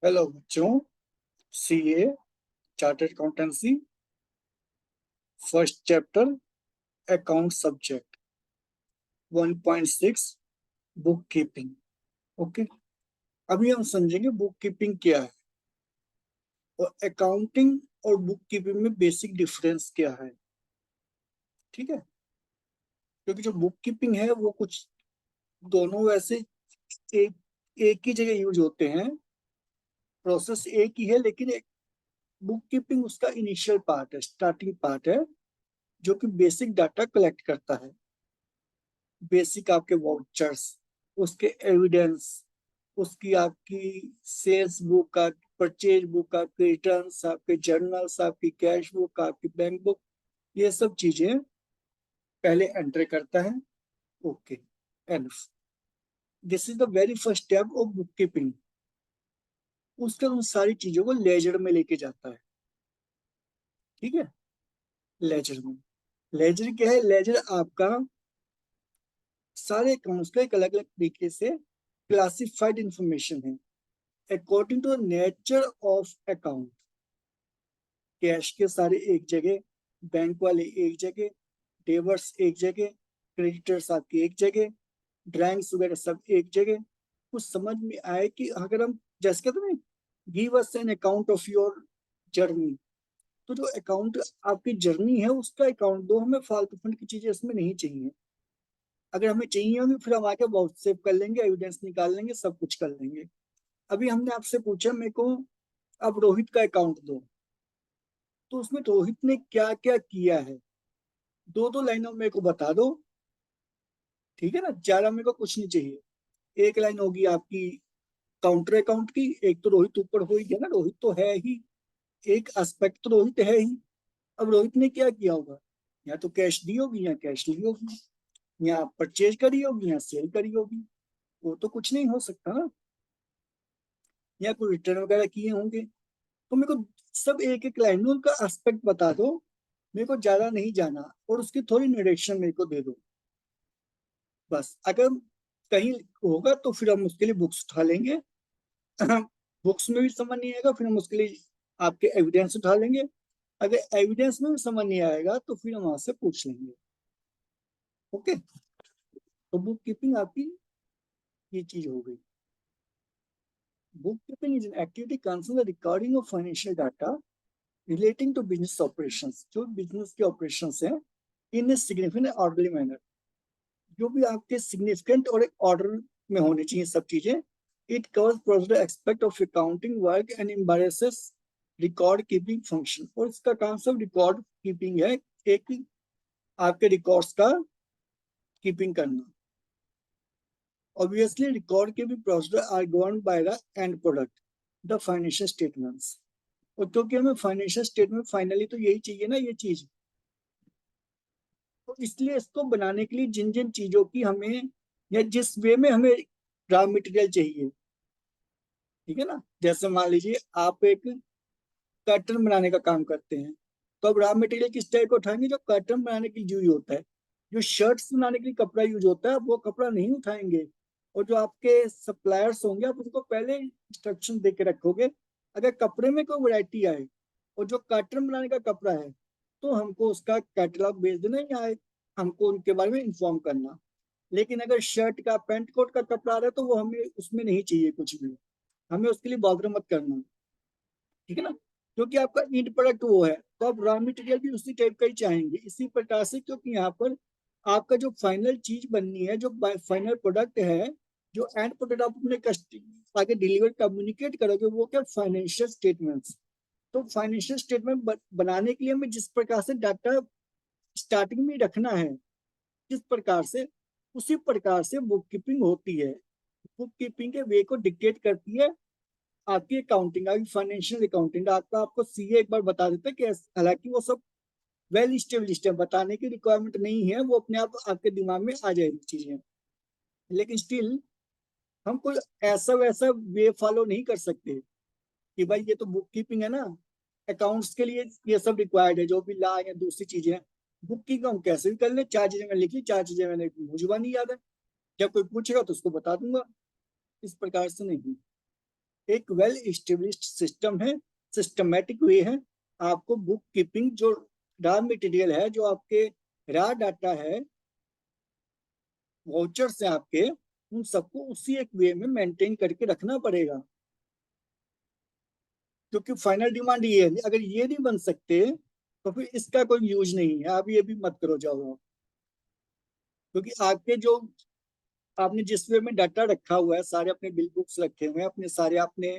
Hello बच्चों, CA chartered accountancy first chapter account subject 1.6 book keeping. Okay, अभी हम समझेंगे बुक कीपिंग क्या है और अकाउंटिंग और बुक कीपिंग में बेसिक डिफरेंस क्या है। ठीक है, क्योंकि जो बुक कीपिंग है वो कुछ दोनों वैसे एक एक ही जगह यूज होते हैं, प्रोसेस एक ही है, लेकिन एक बुक कीपिंग उसका इनिशियल पार्ट है, स्टार्टिंग पार्ट है, जो कि बेसिक डाटा कलेक्ट करता है। बेसिक आपके वाउचर्स, उसके एविडेंस, उसकी आपकी सेल्स बुक, का परचेज बुक, आपके रिटर्न्स, आपके जर्नल्स, आपकी कैश बुक, आपकी बैंक बुक, ये सब चीजें पहले एंटर करता है। Okay, enough, this is the very first step of book keeping. उसके उन सारी चीजों को लेजर में लेके जाता है। ठीक है, लेजर में, लेजर क्या है? लेजर आपका सारे अकाउंट्स का एक अलग अलग तरीके से क्लासिफाइड इंफॉर्मेशन है according to the nature of account. Cash के सारे एक जगह, बैंक वाले एक जगह, डेवर्स एक जगह, क्रेडिटर्स आपकी एक जगह, ड्राइंग्स वगैरह सब एक जगह। कुछ समझ में आए कि अगर हम जैसे कहते हैं give us an account of your journey, तो जो अकाउंट आपकी जर्नी है उसका अकाउंट दो हमें, फालतू फंड की चीजें इसमें नहीं चाहिए। अगर हमें चाहिए होंगी फिर हम आके बहुत सेव कर लेंगे, एविडेंस निकाल लेंगे, सब कुछ कर लेंगे। अभी हमने आपसे पूछा मेरे को अब रोहित का अकाउंट दो, तो उसमें रोहित ने क्या क्या किया है, दो दो लाइनों में मेरे को बता दो। ठीक है ना, ज्यादा मेरे को कुछ नहीं चाहिए। एक लाइन होगी आपकी काउंटर अकाउंट की, एक तो रोहित ऊपर हो ही गया ना, रोहित तो है ही, एक एस्पेक्ट तो रोहित है ही। अब रोहित ने क्या किया होगा? या तो कैश दी होगी या कैश ली होगी, या परचेज करी होगी या सेल करी होगी। वो तो कुछ नहीं हो सकता ना, या कोई रिटर्न वगैरह किए होंगे। तो मेरे को सब एक एक लाइन में उनका एस्पेक्ट बता दो, मेरे को ज्यादा नहीं जाना, और उसकी थोड़ी निरेशन मेरे को दे दो बस। अगर कहीं होगा तो फिर हम उसके लिए बुक्स उठा लेंगे। बुक्स में भी समझ नहीं आएगा फिर हम उसके लिए आपके एविडेंस उठा लेंगे। अगर एविडेंस में भी समझ नहीं आएगा तो फिर हम वहां से पूछ लेंगे। ओके, तो बुक कीपिंग आपकी ये चीज हो गई। Book keeping is an activity concern the recording of financial data relating to business operations, जो बिजनेस के ऑपरेशंस हैं, in a significant orderly manner, जो भी आपके सिग्निफिकेंट और एक ऑर्डर में होनी चाहिए सब चीजें। It covers procedure aspect of accounting work and embraces record keeping function, और इसका काम सब रिकॉर्ड कीपिंग है, एक आपके रिकॉर्ड्स का कीपिंग करना। Obviously record keeping procedure are govern by the end product, the financial statements. और क्योंकि हमें फाइनेंशियल स्टेटमेंट फाइनली तो यही चाहिए ना, ये चीज, तो इसलिए इसको बनाने के लिए जिन जिन चीजों की हमें, या जिस वे में हमें रॉ मटेरियल चाहिए, ठीक है ना, जैसे मान लीजिए आप एक कर्टन बनाने का काम करते हैं, तो अब रॉ मटेरियल किस टाइप को उठाएंगे? जो कर्टन बनाने के लिए यूज होता है। जो शर्ट्स बनाने के लिए कपड़ा यूज होता है वो कपड़ा नहीं उठाएंगे। और जो आपके सप्लायर्स होंगे आप उनको पहले इंस्ट्रक्शन दे के रखोगे, अगर कपड़े में कोई वैरायटी आए और जो कर्टन बनाने का कपड़ा है, तो हमको उसका कैटलॉग भेज देना, या हमको उनके बारे में इंफॉर्म करना। लेकिन अगर शर्ट का पैंट कोट का कपड़ा आ रहा है तो वो हमें उसमें नहीं चाहिए कुछ भी, हमें उसके लिए बॉदर मत करना। ठीक है ना, क्योंकि आपका इंड प्रोडक्ट वो है, तो आप रॉ मटेरियल भी उसी टाइप का ही चाहेंगे इसी प्रकार से, क्योंकि यहाँ पर आपका जो फाइनल चीज बननी है, जो फाइनल प्रोडक्ट है, जो एंड प्रोडक्ट आप अपने कस्टमर आगे डिलीवर कम्युनिकेट करोगे, वो क्या? Financial statements. तो फाइनेंशियल स्टेटमेंट बनाने के लिए हमें जिस प्रकार से डाटा स्टार्टिंग में रखना है, किस प्रकार से, उसी प्रकार से बुक कीपिंग होती है। बुक कीपिंग के वे को डिक्टेट करती है आपकी अकाउंटिंग, आपकी फाइनेंशियल अकाउंटिंग। आपको सीए एक बार बता देते हैं कि हालांकि वो सब वेल स्टेब्लिश्ड है, बताने की रिक्वायरमेंट नहीं है, वो अपने आप आपके दिमाग में आ जाएगी चीजें। लेकिन स्टिल हम कोई ऐसा वैसा वे फॉलो नहीं कर सकते कि भाई ये तो बुक कीपिंग है ना, अकाउंट्स के लिए ये सब रिक्वायर्ड है, जो भी ला या दूसरी चीजें। बुक कीपिंग हम कैसे भी कर ले, चार चीजें मैंने लिख ली, चार चीजें मैंने मुझे नहीं याद है, जब कोई पूछेगा तो उसको बता दूंगा। इस प्रकार से नहीं, एक वेल एस्टेब्लिश्ड सिस्टम है, सिस्टमेटिक वे है। आपको बुक कीपिंग जो रॉ मटेरियल है, जो आपके रॉ डाटा है, वाउचर्स है आपके, उन सबको उसी एक वे में मेंटेन करके रखना पड़ेगा, क्योंकि फाइनल डिमांड ये है। अगर ये नहीं बन सकते तो फिर इसका कोई यूज नहीं है। आप ये भी मत करो जाओ, क्योंकि आपके जो आपने जिस वे में डाटा रखा हुआ है, सारे अपने बिल बुक्स रखे हुए हैं, अपने सारे आपने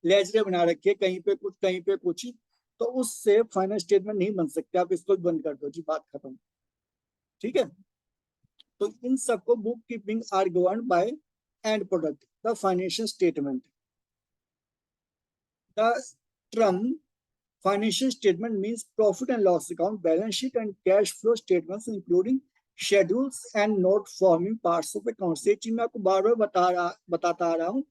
लेजरे बना रखे हैं, कहीं पे कुछ कहीं पे कुछ, तो उससे फाइनल स्टेटमेंट नहीं बन सकते। आप इसको बंद कर दो जी, बात खत्म। ठीक है, तो इन सबको book keeping are govern bye and product the financial statement. The term financial statement means profit and loss account, balance sheet and cash flow statements including schedules and note forming parts of accounts। ये चीज मैं आपको बार बार बताता आ रहा हूँ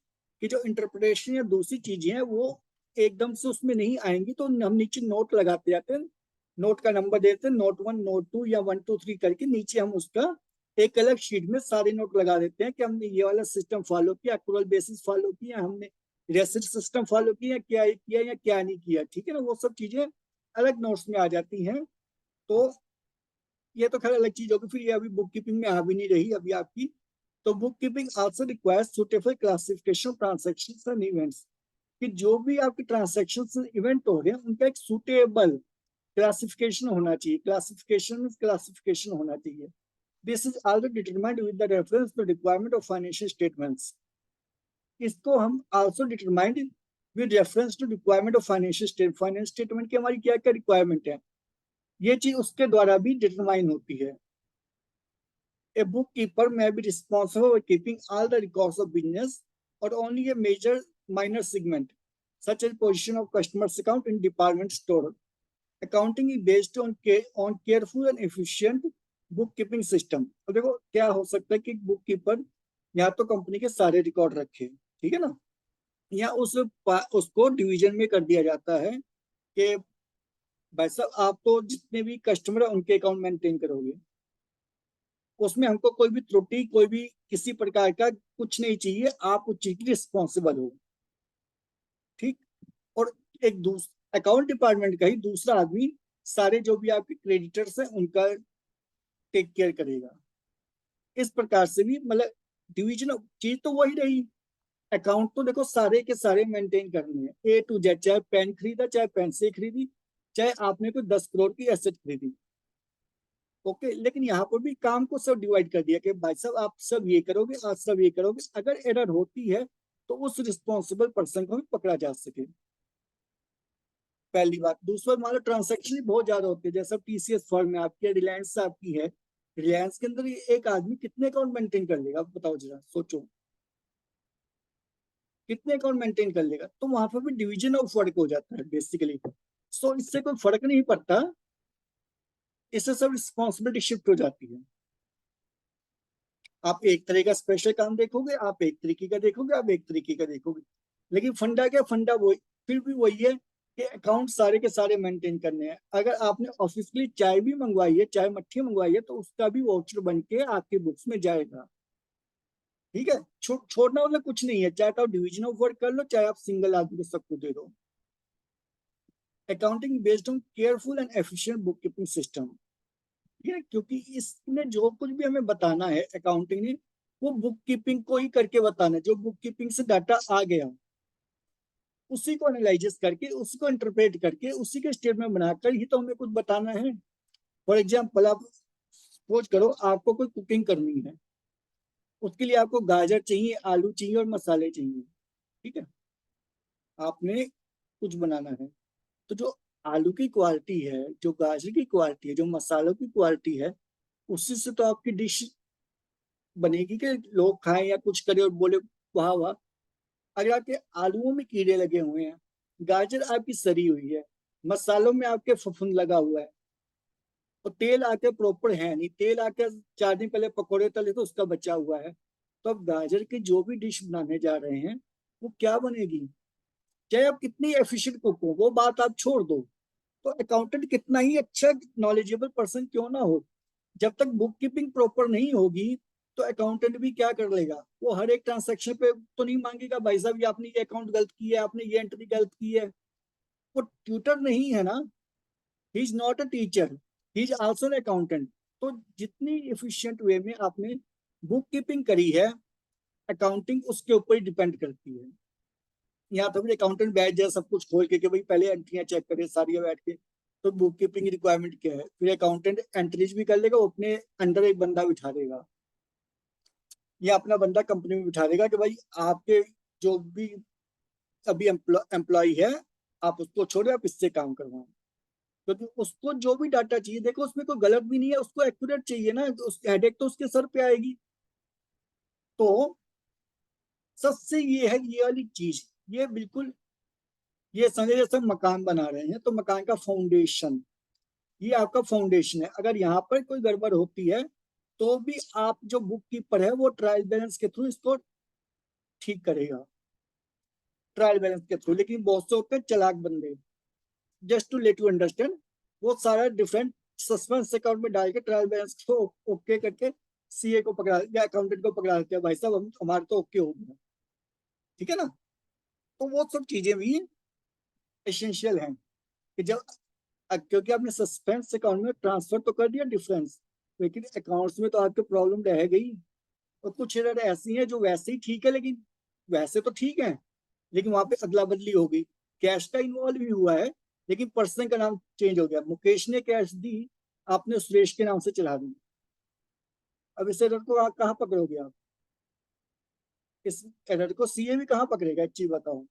कि जो interpretation या दूसरी चीजें हैं वो एकदम से उसमें नहीं आएंगी, तो हम नीचे नोट लगाते जाते हैं, नोट का नंबर देते हैं, नोट 1 नोट 2 या 1 2 3 करके नीचे हम उसका एक अलग शीट में सारे नोट लगा देते हैं कि हमने ये वाला सिस्टम फॉलो किया, एक्रूअल बेसिस फॉलो किया, हमने रेसिट सिस्टम फॉलो किया, क्या किया या क्या नहीं किया। ठीक है ना, वो सब चीजें अलग नोट्स में आ जाती हैं। तो ये तो खैर अलग चीज होगी, फिर ये अभी बुक कीपिंग में आ भी नहीं रही अभी आपकी। तो book keeping also requires suitable classification transactions and events, कि जो भी आपके ट्रांजैक्शंस इवेंट हो रहे हैं उनका एक सुटेबल क्लासिफिकेशन होना चाहिए। क्लासिफिकेशन होना चाहिए। This is also determined with the reference to requirement of financial statements. इसको हम also determined with reference to requirement of financial statement. Financial statement की हमारी क्या क्या रिक्वायरमेंट है, ये चीज उसके द्वारा भी डिटरमाइन होती है। A bookkeeper may be responsible for keeping all the records of business or only a major minor segment, such as position of customers account in department store. Accounting is based on careful and efficient bookkeeping system। तो देखो क्या हो सकता है कि book keeper या तो company के सारे रिकॉर्ड रखे, ठीक है ना, या उसको डिवीजन में कर दिया जाता है कि भाई साहब आप तो जितने भी कस्टमर है उनके अकाउंट मेंटेन करोगे, उसमें हमको कोई भी त्रुटि, कोई भी किसी प्रकार का कुछ नहीं चाहिए, आप उस चीज की रिस्पॉन्सिबल हो। ठीक, और एक दूसरा अकाउंट डिपार्टमेंट का ही दूसरा आदमी सारे जो भी आपके क्रेडिटर्स हैं उनका टेक केयर करेगा। इस प्रकार से भी मतलब डिवीजन चीज तो वही रही। अकाउंट तो देखो सारे के सारे मेंटेन करने हैं A to Z, चाहे पेन खरीदा, चाहे पेंसिल खरीदी, चाहे आपने कोई 10 करोड़ की एसेट खरीदी। ओके, लेकिन यहाँ पर भी काम को सब डिवाइड कर दिया कि भाई साहब आप सब ये करोगे, आप सब ये करोगे, अगर एरर होती है तो उस रिस्पॉन्सिबल पर्सन को भी पकड़ा जा सके। पहली बात। दूसरा, मान लो ट्रांजेक्शन बहुत ज्यादा होती है, जैसा TCS फर्म में आपकी है, रिलायंस आपकी है, रिलायंस के अंदर एक आदमी कितने अकाउंट मेंटेन कर लेगा, बताओ जरा सोचो, कितने अकाउंट मेंटेन कर लेगा। तो वहां पर भी डिवीजन ऑफ वर्क हो जाता है बेसिकली। सो इससे कोई फर्क नहीं पड़ता, इससे सब रिस्पॉन्सिबिलिटी शिफ्ट हो जाती है। आप एक तरह का स्पेशल काम देखोगे, आप एक तरीके का देखोगे, आप एक तरीके का देखोगे, लेकिन फंडा क्या, फंडा वही फिर भी वही है कि अकाउंट सारे के सारे मेंटेन करने हैं। अगर आपने ऑफिशियली चाय भी मंगवाई है, चाय मट्ठी मंगवाई है, तो उसका भी वाउचर बन के आपके बुक्स में जाएगा। ठीक है, छोड़ना वाला कुछ नहीं है, चाहे तो आप डिवीजन ऑफ वर्क कर लो, चाहे आप सिंगल आदमी को सबको दे दो। Accounting based on careful and efficient book keeping system. क्योंकि इसने जो कुछ भी हमें बताना है अकाउंटिंग ने, वो बुक कीपिंग को ही करके बताना है। जो बुक कीपिंग से डाटा आ गया उसी को एनालाइज करके, उसी को इंटरप्रेट करके, उसी के स्टेटमेंट बनाकर ही तो हमें कुछ बताना है। फॉर एग्जाम्पल, आप सपोज करो आपको कोई कुकिंग करनी है, उसके लिए आपको गाजर चाहिए, आलू चाहिए और मसाले चाहिए। ठीक है, आपने कुछ बनाना है, तो जो आलू की क्वालिटी है, जो गाजर की क्वालिटी है, जो मसालों की क्वालिटी है, उसी से तो आपकी डिश बनेगी कि लोग खाएं या कुछ करें और बोले वाह वाह। अगर आपके आलूओं में कीड़े लगे हुए हैं, गाजर आपकी सड़ी हुई है, मसालों में आपके फफूंद लगा हुआ है, और तेल आके प्रॉपर है नहीं, तेल आके 4 दिन पहले पकौड़े तले तो उसका बचा हुआ है, तो अब गाजर की जो भी डिश बनाने जा रहे हैं वो क्या बनेगी। चाहे आप कितनी एफिशिएंट कुक हो, वो बात आप छोड़ दो, तो अकाउंटेंट कितना ही अच्छा नॉलेजेबल पर्सन क्यों ना हो, जब तक बुक कीपिंग प्रॉपर नहीं होगी तो अकाउंटेंट भी क्या कर लेगा, वो हर एक ट्रांसैक्शन पे तो नहीं मांगेगा भाई साहब ये आपने ये अकाउंट गलत की है, आपने ये एंट्री गलत की है। वो ट्यूटर नहीं है ना, he is not a teacher, he is also an accountant. तो जितनी एफिशिएंट वे में आपने बुक कीपिंग करी है, अकाउंटिंग उसके ऊपर ही डिपेंड करती है। यहाँ तो भी अकाउंटेंट बैठ जाए सब कुछ खोल के भाई पहले एंट्रियां चेक करे सारी बैठ के, तो बुक कीपिंग रिक्वायरमेंट क्या है, फिर अकाउंटेंट एंट्रीज भी कर लेगा, वो अपने अंडर एक बंदा बिठा देगा या अपना बंदा कंपनी में बिठा देगा कि भाई आपके जो भी अभी एम्प्लॉय है आप उसको छोड़े, आप इससे काम करवाएं, क्योंकि उसको जो भी डाटा चाहिए, देखो उसमें कोई गलत भी नहीं है, उसको एक्यूरेट चाहिए ना, उस हेडेक तो उसके सर पे आएगी। तो सबसे ये है ये वाली चीज, ये बिल्कुल ये समझे जैसे मकान बना रहे हैं तो मकान का फाउंडेशन, ये आपका फाउंडेशन है। अगर यहाँ पर कोई गड़बड़ होती है तो भी आप जो बुक कीपर है वो ट्रायल बैलेंस के थ्रू इसको ठीक करेगा, ट्रायल बैलेंस के थ्रू। लेकिन बहुत से होते हैं चालाक बंदे, just to let you understand, वो सारा डिफरेंट सस्पेंस अकाउंट में डाल के ट्रायल बैलेंस को ओके करके सीए को पकड़ा या अकाउंटेंट को पकड़ा देते हैं, भाई साहब हमारे तो ओके हो गया, ठीक है ना। तो वो सब चीजें भी एसेंशियल हैं कि जब, क्योंकि आपने सस्पेंस अकाउंट में ट्रांसफर तो कर दिया डिफरेंस, लेकिन अकाउंट्स में तो आपकी प्रॉब्लम रह गई। और कुछ एरर ऐसी हैं जो वैसे ही ठीक है, लेकिन वैसे तो ठीक है, लेकिन वहां पे अदला बदली हो गई, कैश का इन्वॉल्व भी हुआ है लेकिन पर्सन का नाम चेंज हो गया, मुकेश ने कैश दी, आपने सुरेश के नाम से चला दी। अब इस एरर को आप कहाँ पकड़ोगे आप, इस एरर को सीए भी कहाँ पकड़ेगा, एक चीज बताओ।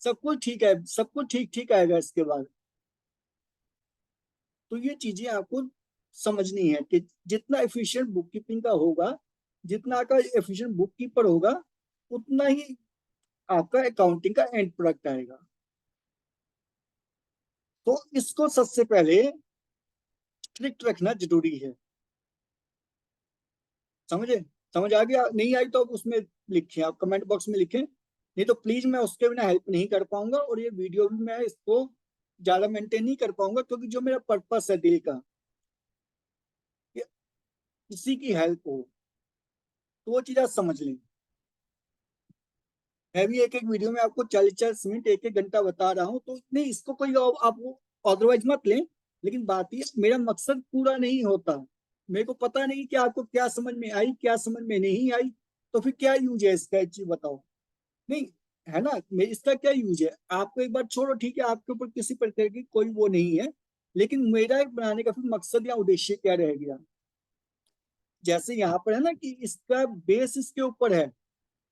सब कुछ ठीक है, सब कुछ ठीक ठीक आएगा इसके बाद। तो ये चीजें आपको समझनी है कि जितना एफिशिएंट बुक कीपिंग का होगा, जितना का एफिशिएंट बुक कीपर होगा, उतना ही आपका अकाउंटिंग का एंड प्रोडक्ट आएगा। तो इसको सबसे पहले स्ट्रिक्ट रखना जरूरी है, समझे, समझ आ गया, नहीं आई तो उसमें लिखें, आप कमेंट बॉक्स में लिखें, नहीं तो प्लीज मैं उसके बिना हेल्प नहीं कर पाऊंगा, और ये वीडियो भी मैं इसको ज्यादा मेंटेन नहीं कर पाऊंगा, क्योंकि जो मेरा पर्पस है दिल का कि किसी की हेल्प हो, तो वो चीज आप समझ लें। मैं भी एक एक वीडियो में आपको 40-40 मिनट एक एक घंटा बता रहा हूँ, तो नहीं इसको कोई आप अदरवाइज मत लें, लेकिन बात ये मेरा मकसद पूरा नहीं होता, मेरे को पता नहीं कि आपको क्या समझ में आई क्या समझ में नहीं आई, तो फिर क्या यूज है इसका, एक चीज बताओ। नहीं, है ना, इसका क्या यूज है, आपको एक बार छोड़ो, ठीक है आपके ऊपर किसी प्रकार की कोई वो नहीं है, लेकिन मेरा एक बनाने का फिर मकसद या उद्देश्य क्या रह गया। जैसे यहाँ पर है ना कि इसका बेस इसके ऊपर है,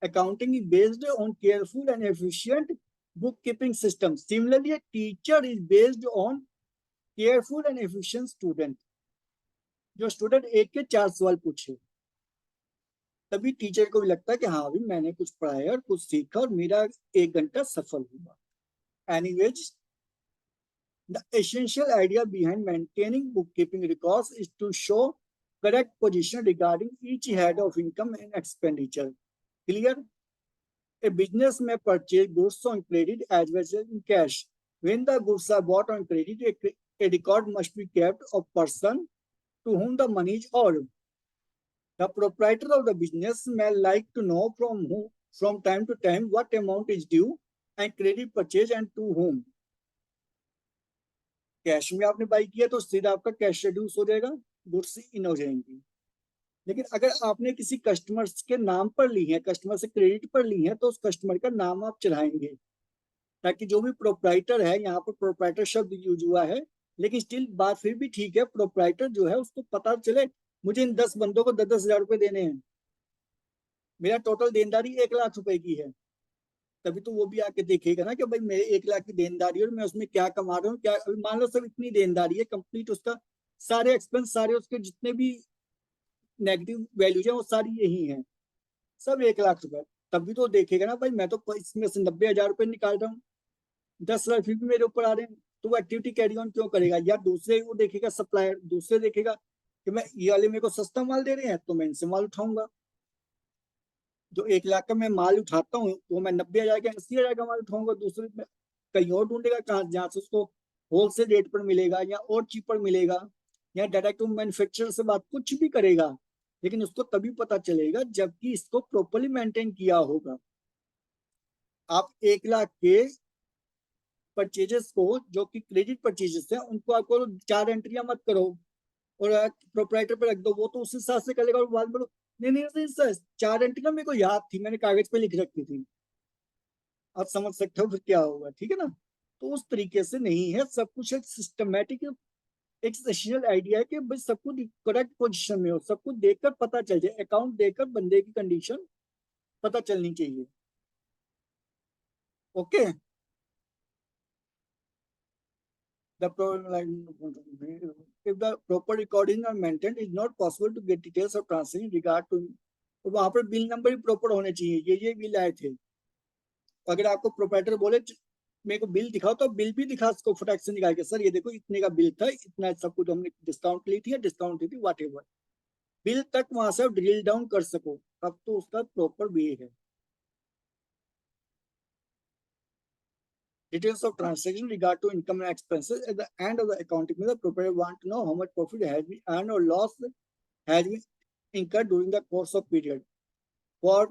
accounting is based on careful and efficient bookkeeping system. Similarly, a teacher is based on careful and efficient student. जो स्टूडेंट एक के 4 सवाल पूछे, तभी टीचर को भी लगता है कि हाँ अभी मैंने कुछ पढ़ाया और कुछ सीखा और मेरा 1 घंटा सफल हुआ। Anyways, the essential idea behind maintaining bookkeeping records is to show correct position regarding each head of income and expenditure. Clear? A business may purchase goods on credit as well as in cash. When the goods are bought on credit, a record must be kept of person to whom the money is owed. The proprietor of the business may like to know from time to time what amount is due and credit purchase and to whom. Cash में आपने by किया तो सीधा आपका cash reduce हो जाएगा, goods in हो जाएंगी। लेकिन अगर आपने किसी कस्टमर के नाम पर ली है, कस्टमर से क्रेडिट पर ली है, तो उस कस्टमर का नाम आप चढ़ाएंगे, ताकि जो भी प्रोप्राइटर है, यहाँ पर प्रोप्राइटर शब्द यूज हुआ है, लेकिन स्टिल बात फिर भी ठीक है, प्रोप्राइटर जो है उसको पता चले मुझे इन 10 बंदों को 10-10 हजार रुपए देने हैं, मेरा टोटल देनदारी 1 लाख रुपए की है, तभी तो वो भी आके देखेगा ना कि भाई मेरे 1 लाख की देनदारी और मैं उसमें क्या कमा रहा हूँ, क्या मान लो सब इतनी देनदारी है कंप्लीट, उसका सारे एक्सपेंस सारे उसके जितने भी नेगेटिव वैल्यूज है वो सारी यही है, सब 1 लाख रुपए, तभी तो देखेगा ना भाई मैं तो इसमें से 90,000 रुपए निकाल रहा हूँ, 10 लाख फिर भी मेरे ऊपर आ रहे हैं, तो वो एक्टिविटी कैरी ऑन क्यों करेगा। या दूसरे वो देखेगा, सप्लायर दूसरे देखेगा कि मैं ये वाले मेरे को सस्ता माल दे रहे हैं तो मैं इनसे माल उठाऊंगा, जो 1 लाख का मैं माल उठाता हूँ तो मैं 90,000 का 80,000 का माल उठाऊंगा, दूसरे में कहीं और ढूंढेगा कहाँ जहाँ से उसको होलसेल रेट पर मिलेगा या और चीपर मिलेगा, या डायरेक्ट मैन्युफैक्चरर से बात कुछ भी करेगा, लेकिन उसको तभी पता चलेगा जबकि इसको प्रॉपरली मेंटेन किया होगा। आप 1 लाख के परचेजेस को, जो कि क्रेडिट परचेजेस है, उनको आपको 4 एंट्रियां मत करो और प्रोपराइटर पे रख दो, वो तो उस हिसाब से करेगा और बाद में नहीं नहीं नहीं सर, 4 एंट्री ना मेरे को याद थी, मैंने कागज पे लिख रखी थी। आप समझ सकते हो फिर क्या होगा, ठीक है ना। तो उस तरीके से नहीं है, सब कुछ एक सिस्टमेटिक, एक सेशनल आइडिया है कि भाई सब कुछ करेक्ट पोजीशन में हो, सब कुछ देखकर पता चल जाए, अकाउंट देखकर बंदे की कंडीशन पता चलनी चाहिए। Okay. The problem, like, if the proper recording are maintained, it's not possible to get details of transaction in regard to, तो वहां पर बिल नंबर भी प्रॉपर होने चाहिए, ये बिल आए थे। अगर आपको प्रोपराइटर बोले मेरे को बिल दिखाओ, तो बिल भी दिखा उसको फटाक से निकाल के, सर ये देखो इतने का बिल था, इतना सब कुछ हमने डिस्काउंट ली थी या डिस्काउंट दी थी, वाट एवर, बिल तक वहां से ड्रिल डाउन कर सको, तब तो उसका प्रॉपर वे है। Details of transaction regard to income and expenses at the end of the accounting, the proprietor want to know how much profit has been earned or loss has been incurred during the course of period. For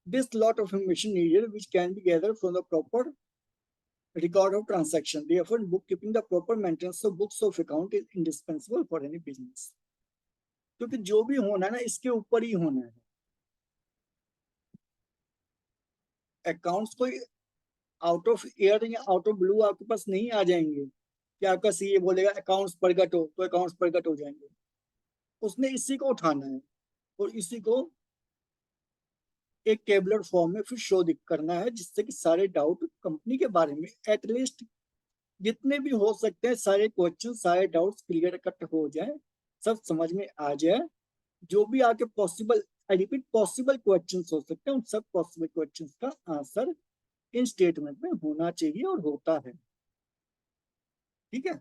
this, lot of information needed, which can be gathered from the proper record of transaction. Therefore, bookkeeping, the proper maintenance of books of account is indispensable for any business. क्योंकि जो भी होना है ना, इसके ऊपर ही होना है। अकाउंट्स कोई आउट ऑफ एयर या आउट ऑफ ब्लू आपके पास नहीं आ जाएंगे कि आपका सीए बोलेगा अकाउंट्स प्रकट हो तो अकाउंट्स प्रकट हो जाएंगे। उसने इसी को उठाना है और इसी को एक टेबलर फॉर्म में फिर शो करना है, जिससे कि सारे डाउट कंपनी के बारे में एटलीस्ट जितने भी हो सकते हैं, सारे क्वेश्चन, सारे डाउट्स क्लियर कट हो जाए, सब समझ में आ जाए। जो भी आके possible, I repeat, possible questions हो सकते हैं, उन सब पॉसिबल क्वेश्चंस का आंसर इन स्टेटमेंट में होना चाहिए और होता है। ठीक है।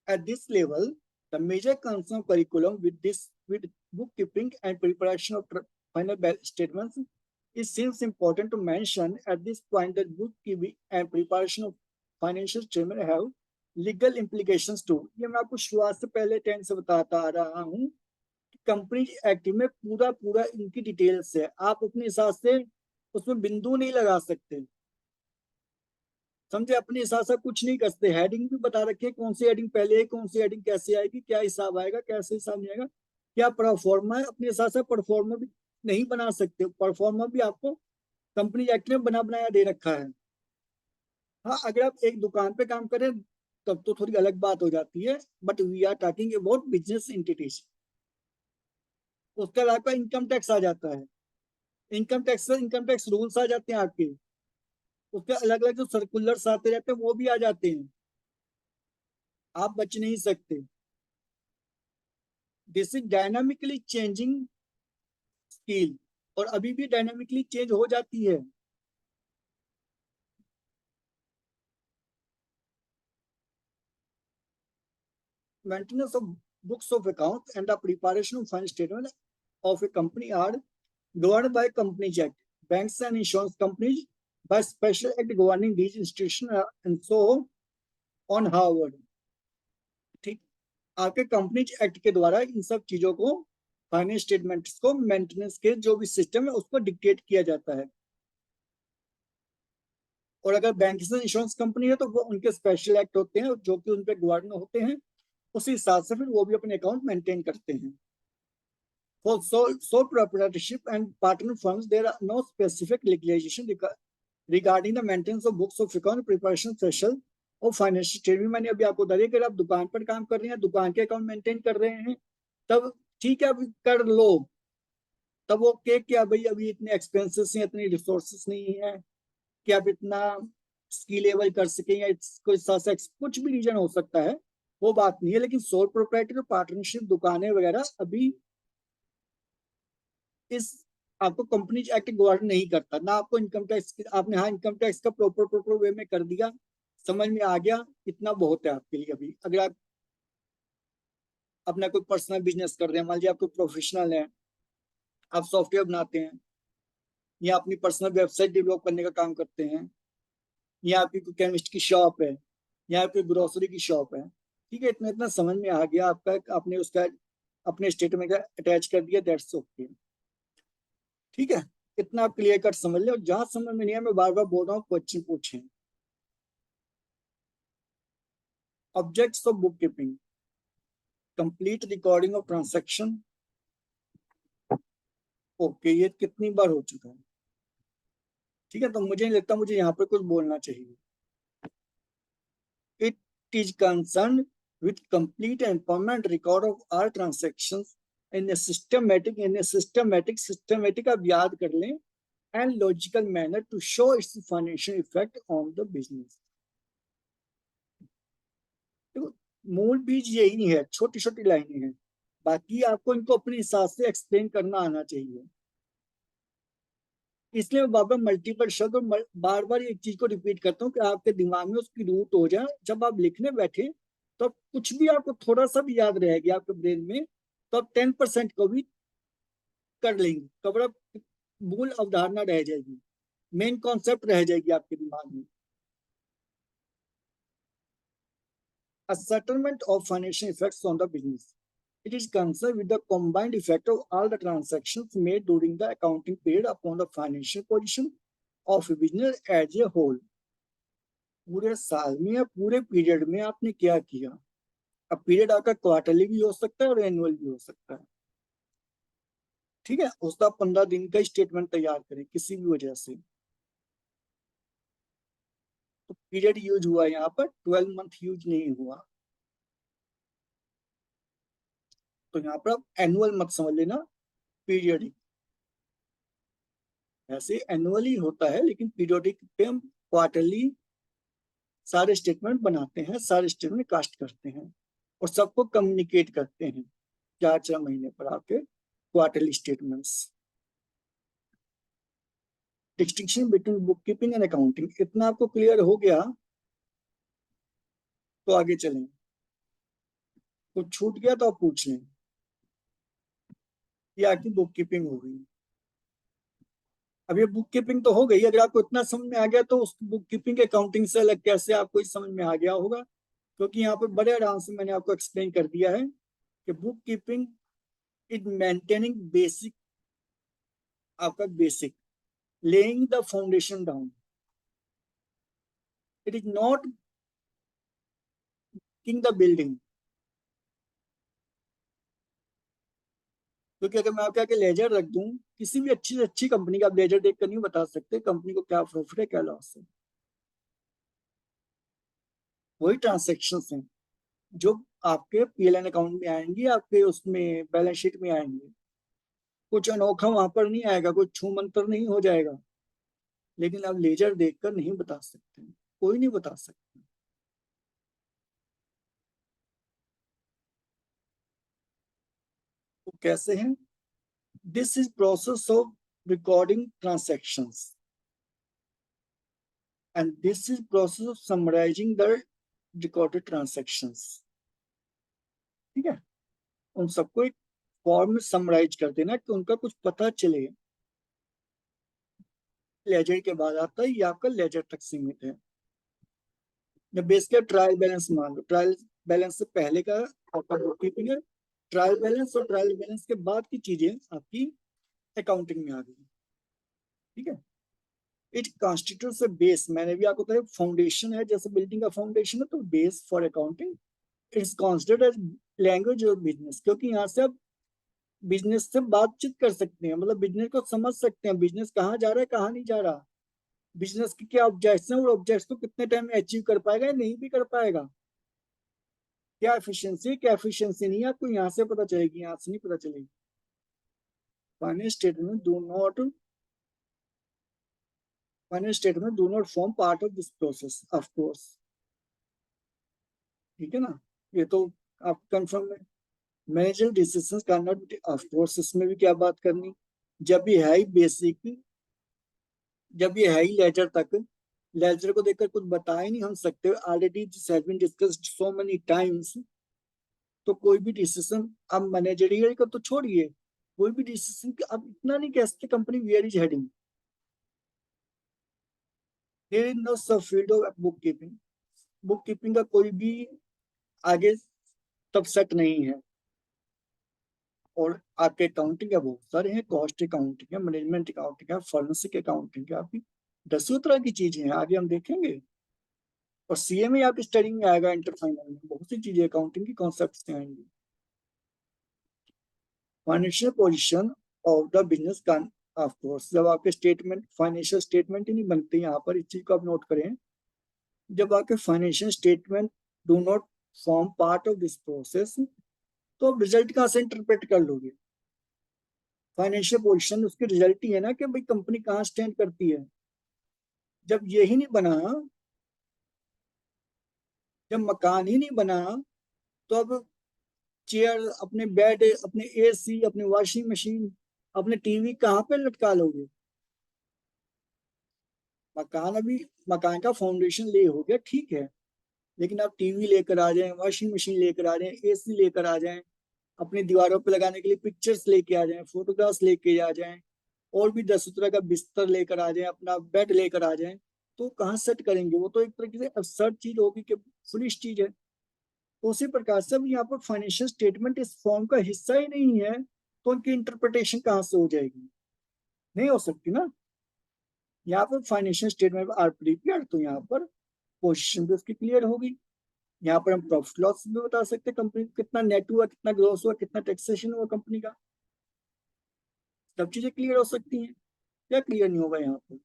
At this level, the major concern curriculum with bookkeeping and preparation of final statements, it seems important to mention at this point that bookkeeping and preparation of financial statement have legal implications too. ये मैं आपको शुरुआत से पहले 10 से बताता आ रहा हूँ कि कंपनी एक्ट में पूरा पूरा इनकी डिटेल्स है, आप अपने हिसाब से उसमें बिंदु नहीं लगा सकते, समझे, अपने हिसाब से कुछ नहीं करते। हेडिंग भी बता रखी है, कौन सी हेडिंग पहले है, कौन सी हेडिंग कैसे आएगी, क्या हिसाब आएगा, कैसे हिसाब नहीं आएगा, क्या परफॉर्मा है, अपने हिसाब से परफॉर्मा भी नहीं बना सकते, परफॉर्मा भी आपको कंपनी एक्ट में बना बनाया दे रखा है। हाँ, अगर आप एक दुकान पे काम करें तब तो थोड़ी अलग बात हो जाती है, but we are talking about business entities. उसके अलावा इनकम टैक्स आ जाता है, इनकम टैक्स रूल्स आ जाते हैं आपके, उसके अलग अलग जो सर्कुलर्स आते रहते हैं वो भी आ जाते हैं, आप बच नहीं सकते। This is dynamically changing skill, और अभी भी डायनामिकली चेंज हो जाती है। Maintenance of books of account and the preparation of financial statement of a company are governed by Companies Act. Banks and insurance companies by special act governing these institutions and so on Harvard. ठीक, आपके companies act के द्वारा इन सब चीजों को, finance statements को, maintenance के जो भी सिस्टम है उसको डिक्टेट किया जाता है। और अगर बैंक से इंश्योरेंस कंपनी है तो वो उनके स्पेशल एक्ट होते हैं जो कि उन पर गवर्न होते हैं, उसी हिसाब से फिर वो भी अपने अकाउंट मेंटेन करते हैं। For sole proprietorship and partner firms, there are no specific legislation regarding the maintenance of books of account, preparation special और फाइनेंशियल स्टेटमेंट। मैंने अभी आपको बताया कि अगर आप दुकान पर काम कर रहे हैं, दुकान के अकाउंट मेंटेन कर रहे हैं, तब ठीक है, अभी कर लो, तब वो के क्या भाई अभी इतने एक्सपेंसेस हैं, इतनी रिसोर्सेस नहीं है कि आप इतना स्केलेबल कर सकें, या कोई कुछ भी रीजन हो सकता है, वो बात नहीं है। लेकिन सोल प्रोप्राइटर, पार्टनरशिप, दुकानें वगैरह अभी इस आपको कंपनीज एक्ट गवर्न नहीं करता ना। आपको इनकम टैक्स, आपने हाँ इनकम टैक्स का प्रॉपर वे में कर दिया, समझ में आ गया, इतना बहुत है आपके लिए। अभी अगर आप अपना कोई पर्सनल बिजनेस कर रहे हैं, मान लीजिए आप कोई प्रोफेशनल हैं, आप सॉफ्टवेयर बनाते हैं, या अपनी पर्सनल वेबसाइट डेवलप करने का काम करते हैं, या आपकी कोई केमिस्ट की शॉप है, या आपकी ग्रोसरी की शॉप है, ठीक है, इतना इतना समझ में आ गया आपका, आपने उसका अपने स्टेटमेंट का अटैच कर दिया, दैट्स ओके। ठीक है, इतना आप क्लियर कट समझ ले, और जहां समझ में नहीं है मैं बार बार बोल रहा हूँ क्वेश्चन पूछें। Objects of book keeping, complete recording of transaction. Okay, ये कितनी बार हो चुका है। ठीक है, तो मुझे नहीं लगता मुझे यहाँ पे कुछ बोलना चाहिए। It is concern with complete and permanent record of all transactions in a systematic आप याद कर लें, and logical manner to show its financial effect on the business। तो मूल बीज यही है, छोटी छोटी लाइनें हैं, बाकी आपको इनको अपने हिसाब से एक्सप्लेन करना आना चाहिए। इसलिए मैं बार बार मल्टीपल शब्द और बार बार एक चीज को रिपीट करता हूँ कि आपके दिमाग में उसकी रूट हो जाए, जब आप लिखने बैठे तो कुछ भी आपको थोड़ा सा भी याद रहेगी आपके ब्रेन में, तो आप 10% को भी कर लेंगे कवर अप। मूल अवधारणा रह जाएगी, मेन कॉन्सेप्ट रह जाएगी आपके दिमाग में। A settlement of financial effects on the business. It is concerned with the combined effect of all the transactions made during the accounting period upon the financial position of a business as a whole। पूरे साल में या पूरे period में आपने क्या किया। अब पीरियड आपका क्वार्टरली भी हो सकता है और एनुअल भी हो सकता है। ठीक है, उसका 15 दिन का स्टेटमेंट तैयार करें किसी भी वजह से। तो पीरियड यूज हुआ, यहाँ पर 12 मंथ यूज नहीं हुआ, तो यहाँ पर आप एनुअल मत समझ लेना, पीरियडिक। ऐसे एनुअली होता है, लेकिन पीरियोडिक पे हम क्वार्टरली सारे स्टेटमेंट बनाते हैं, सारे स्टेटमेंट कास्ट करते हैं और सबको कम्युनिकेट करते हैं 4-4 महीने पर आपके quarterly statements. Distinction between book keeping and accounting, इतना आपको क्लियर हो गया तो आगे चलें। कुछ छूट गया तो आप पूछ लें। ये आपकी बुक कीपिंग हो गई। अब ये बुक कीपिंग तो हो गई, अगर आपको इतना समझ में आ गया तो उस बुक कीपिंग अकाउंटिंग से अलग कैसे आपको इस समझ में आ गया होगा, क्योंकि यहाँ पे बड़े आराम से मैंने आपको एक्सप्लेन कर दिया है कि book keeping is maintaining basic, आपका basic, laying the foundation down. It is not king the building. क्योंकि अगर मैं आपके आगे लेजर रख दूं, किसी भी अच्छी से अच्छी कंपनी का आप लेजर देख कर नहीं बता सकते कंपनी को क्या प्रॉफिट है क्या लॉस है। वही ट्रांसेक्शन हैं जो आपके पीएलएन अकाउंट में आएंगी, आपके उसमें बैलेंस शीट में आएंगे। कुछ अनोखा वहां पर नहीं आएगा, कुछ छू मंतर नहीं हो जाएगा, लेकिन आप लेजर देखकर नहीं बता सकते, कोई नहीं बता सकता। तो कैसे हैं, this is process of recording transactions and this is process of summarising the recorded transactions. ठीक है, उन सबको एक फॉर्म में समराइज कर देना कि उनका कुछ पता चले। लेजर के बाद आता है, ये आपका लेजर तक सीमित है। जब बेस के ट्रायल बैलेंस मान लो, ट्रायल बैलेंस से पहले का आपका बुक कीपिंग है, ट्रायल बैलेंस और ट्रायल बैलेंस के बाद की चीजें आपकी अकाउंटिंग में आ गई। ठीक है, इट कॉन्स्टिट्यूट्स अ बेस, मैंने भी आपको बताया फाउंडेशन है, जैसे बिल्डिंग का फाउंडेशन है तो base for accounting. It's considered as language of business, क्योंकि यहाँ से आप बिजनेस से बातचीत कर सकते हैं, मतलब बिजनेस को समझ सकते हैं, बिजनेस कहाँ जा रहा है कहाँ नहीं जा रहा, बिजनेस के क्या ऑब्जेक्ट्स हैं और ऑब्जेक्ट्स को कितने टाइम में अचीव कर पाएगा या नहीं भी कर पाएगा, क्या एफिशिएंसी नहीं है, आपको यहाँ से पता चलेगी, यहाँ से नहीं पता चलेगी। Finance statement do not form part of this process of course. ठीक है ना, ये तो आप कंफर्म है। Manager decisions can not of course, इसमें भी क्या बात करनी, जब ये है ही बेसिक, जब ये है ही लेजर तक, लेजर को देखकर कुछ बता ही नहीं हम सकते, already this has been discussed so many times. तो कोई भी डिसीजन, अब मैनेजरियल का तो छोड़िए, कोई भी डिसीजन अब इतना नहीं कह सकते company where is heading. There is no sub field of book keeping, book keeping का कोई भी आगे तब सेट नहीं है। और आपके अकाउंटिंग के बहुत सारे हैं, कॉस्ट अकाउंटिंग है, मैनेजमेंट अकाउंटिंग है, फॉरेंसिक अकाउंटिंग है, आपकी 10 तरह की चीजें हैं, आगे हम देखेंगे। और सीए में आपकी स्टडी में आएगा, इंटर फाइनल में बहुत सी चीजें अकाउंटिंग की कॉन्सेप्ट्स आएंगी। Financial position of the business का, ऑफ कोर्स जब आपके स्टेटमेंट फाइनेंशियल स्टेटमेंट ही नहीं बनते यहाँ पर, इस चीज को आप नोट करें, जब आपके financial statement do not form part of this process, तो आप रिजल्ट कहाँ से इंटरप्रेट कर लोगे? फाइनेंशियल पोजीशन उसकी रिजल्ट ही है ना, कि भाई कंपनी कहाँ स्टैंड करती है। जब यही नहीं बना, जब मकान ही नहीं बना, तो अब चेयर, अपने बेड, अपने एसी, अपने वॉशिंग मशीन, अपने टीवी कहाँ पे लटका लोगे? मकान अभी, मकान का फाउंडेशन ले हो गया, ठीक है, लेकिन आप टीवी लेकर आ जाएं, वॉशिंग मशीन लेकर आ जाएं, एसी लेकर आ जाएं, अपनी दीवारों पे लगाने के लिए पिक्चर्स लेके आ जाएं, फोटोग्राफ्स लेके आ जाएं, और भी 10 तरह का बिस्तर लेकर आ जाएं, अपना बेड लेकर आ जाएं, तो कहाँ सेट करेंगे? वो तो एक तरीके से absurd चीज होगी, कि फुलिश चीज है। तो उसी प्रकार से अब यहाँ पर फाइनेंशियल स्टेटमेंट इस फॉर्म का हिस्सा ही नहीं है, तो उनकी इंटरप्रिटेशन कहाँ से हो जाएगी? नहीं हो सकती ना। यहाँ पर फाइनेंशियल स्टेटमेंट आर प्रिपेयर्ड, तो यहाँ पर पोजीशन भी उसकी क्लियर होगी। यहाँ पर हम प्रॉफिट लॉस भी बता सकते हैं, कंपनी को कितना नेट हुआ, कितना ग्रॉस हुआ, कितना टैक्सेशन हुआ कंपनी का, सब चीजें क्लियर हो सकती हैं। क्या क्लियर नहीं होगा यहाँ पर?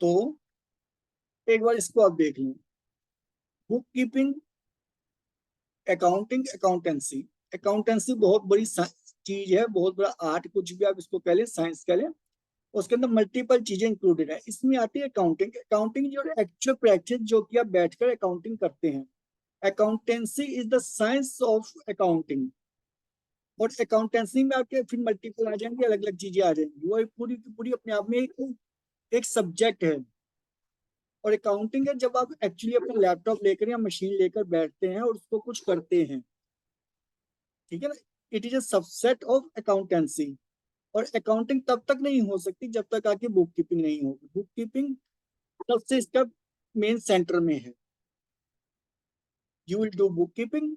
तो एक बार इसको आप देख लें, book keeping, accounting, accountancy. Accountancy बहुत बड़ी चीज है, बहुत बड़ा आर्ट, कुछ भी आप इसको कह लें, साइंस कह लें। उसके अंदर मल्टीपल चीजें इंक्लूडेड है। इसमें आती है अकाउंटिंग। अकाउंटिंग जो एक्चुअल प्रैक्टिस, जो कि आप बैठकर अकाउंटिंग करते हैं। Accountancy is the science of accounting. और अकाउंटेंसी में आपके फिर मल्टीपल आ जाएंगे, अलग अलग चीजें आ जाएंगी, वो पूरी की पूरी अपने आप में एक सब्जेक्ट है। और अकाउंटिंग है जब आप एक्चुअली अपना लैपटॉप लेकर या मशीन लेकर बैठते हैं और उसको कुछ करते हैं, ठीक है ना। It is a subset of accountancy. और अकाउंटिंग तब तक नहीं हो सकती जब तक आपकी बुक कीपिंग नहीं होगी। बुक कीपिंग सबसे इसका मेन सेंटर में है। You will do book keeping,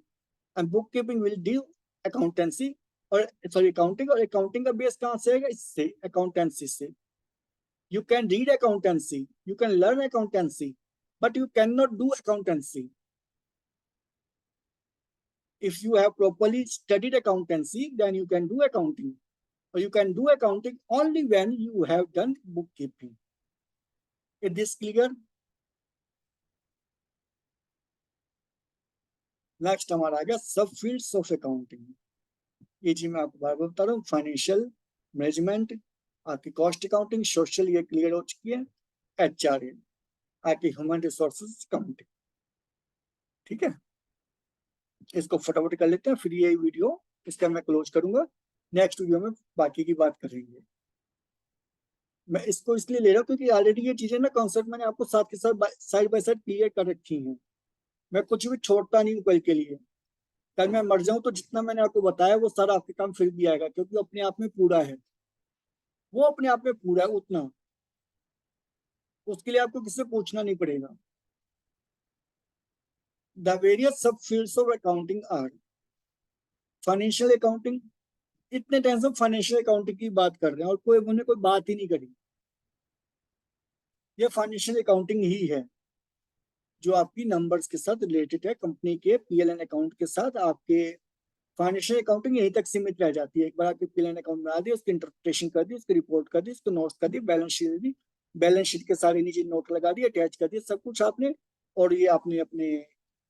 and book keeping will do accountancy, और सॉरी अकाउंटिंग। और अकाउंटिंग का बेस कहाँ से आएगा? इससे, अकाउंटेंसी से। You can read accountancy, you can learn accountancy, but you cannot do accountancy. If you have properly studied accountancy, then you can do accounting. Or you can do accounting only when you have done bookkeeping. Is this clear? Next हमारा आ गया सब fields of accounting. ये जी मैं आपको बार बार बता रहा हूँ, financial management, आपकी कॉस्ट अकाउंटिंग, सोशल ये क्लियर हो चुकी है, एचआरए आपकी ह्यूमन रिसोर्सेज अकाउंटिंग। ठीक है, इसको फटाफट कर लेते हैं, फिर ये वीडियो इसका मैं क्लोज करूंगा। नेक्स्ट वीडियो में बाकी की बात करेंगे। मैं इसको इसलिए ले रहा हूँ क्योंकि ऑलरेडी ये चीजें ना कॉन्सेप्ट मैंने आपको साथ के साथ साइड बाय साइड क्लियर कर रखी हैं। मैं कुछ भी छोड़ता नहीं हूँ कल के लिए। कल मैं मर जाऊं तो जितना मैंने आपको बताया वो सारा आपके काम फिर भी आएगा, क्योंकि अपने आप में पूरा है, वो अपने आप में पूरा है उतना, उसके लिए आपको किससे पूछना नहीं पड़ेगा। The various sub fields of accounting are financial accounting. इतने टाइम से फाइनेंशियल अकाउंटिंग की बात कर रहे हैं और कोई उन्होंने कोई बात ही नहीं करी। ये फाइनेंशियल अकाउंटिंग ही है जो आपकी नंबर्स के साथ रिलेटेड है, कंपनी के पीएलएन अकाउंट के साथ। आपके फाइनेंशियल अकाउंटिंग यहीं तक सीमित रह जाती है। एक बार आपके पीएलएन अकाउंट बना दी, उसकी इंटरप्रिटेशन कर दी, उसकी रिपोर्ट कर दी, उसको नोट्स कर दी, बैलेंस शीट दी, बैलेंस शीट के सारे नीचे नोट लगा दिए, अटैच कर दिए, सब कुछ आपने, और ये आपने अपने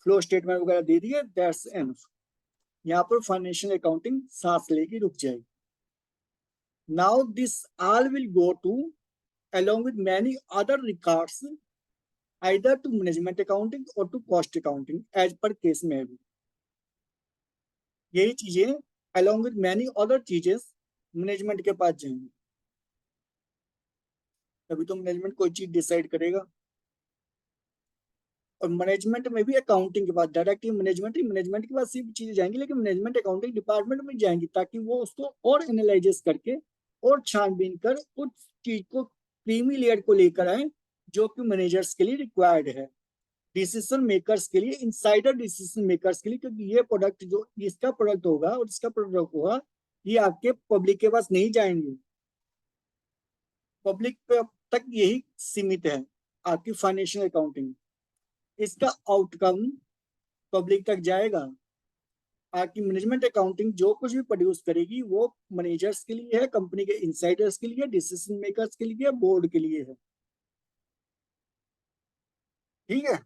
फ्लो स्टेटमेंट वगैरह दे दिए, दैट्स एनफ। यहाँ पर फाइनेंशियल अकाउंटिंग सांस लेके रुक जाएगी। Now this all will go to along with many other records either to management accounting or to cost accounting as per case में भी। यही चीजें along with many other चीजें मैनेजमेंट के पास जाएंगी, तभी तो मैनेजमेंट कोई चीज डिसाइड करेगा। और मैनेजमेंट में भी अकाउंटिंग के पास डायरेक्टली मैनेजमेंट के पास सभी चीजें जाएंगी, लेकिन मैनेजमेंट अकाउंटिंग डिपार्टमेंट में जाएंगी, ताकि वो उसको और एनालाइज करके और छानबीन कर उस चीज को क्रीमी लेयर को लेकर आए जो कि मैनेजर्स के लिए रिक्वायर्ड है। डिसीजन मेकर्स के लिए, इनसाइडर डिसीजन मेकर्स के लिए, क्योंकि ये प्रोडक्ट जो इसका प्रोडक्ट होगा और इसका प्रोडक्ट होगा, ये आपके पब्लिक के पास नहीं जाएंगे। पब्लिक तक यही सीमित है आपकी फाइनेंशियल अकाउंटिंग। इसका आउटकम पब्लिक तक जाएगा। आपकी मैनेजमेंट अकाउंटिंग जो कुछ भी प्रोड्यूस करेगी वो मैनेजर्स के लिए है, कंपनी के इनसाइडर्स के लिए, डिसीजन मेकर्स के लिए, बोर्ड के लिए है। ठीक है।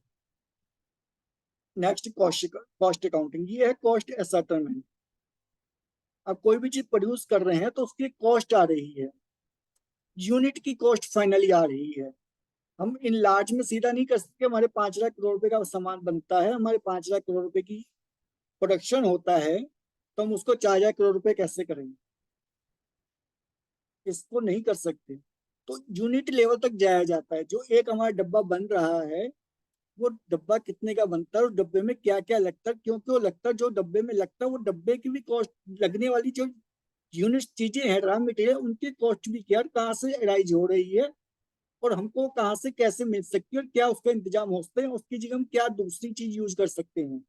नेक्स्ट कॉस्ट अकाउंटिंग, ये है कॉस्ट असर्टेनमेंट। अब कोई भी चीज प्रोड्यूस कर रहे हैं तो उसकी कॉस्ट आ रही है, यूनिट की कॉस्ट फाइनली आ रही है। हम इन लार्ज में सीधा नहीं कर सकते। हमारे 5 लाख करोड़ रुपए का सामान बनता है, हमारे 5 लाख करोड़ रुपए की प्रोडक्शन होता है, तो हम उसको 4 लाख करोड़ रुपए कैसे करेंगे? इसको नहीं कर सकते। तो यूनिट लेवल तक जाया जाता है। जो एक हमारा डब्बा बन रहा है, वो डब्बा कितने का बनता है और डब्बे में क्या क्या लगता है, क्योंकि वो लगता है, जो डब्बे में लगता है वो डब्बे की भी कॉस्ट, लगने वाली जो यूनिट चीजें हैं, रॉ मटेरियल, उनकी कॉस्ट भी क्या, कहाँ से अराइज हो रही है और हमको कहाँ से कैसे मिल सकती है और क्या उसका इंतजाम हो सकते हैं, उसकी जगह हम क्या दूसरी चीज यूज कर सकते हैं।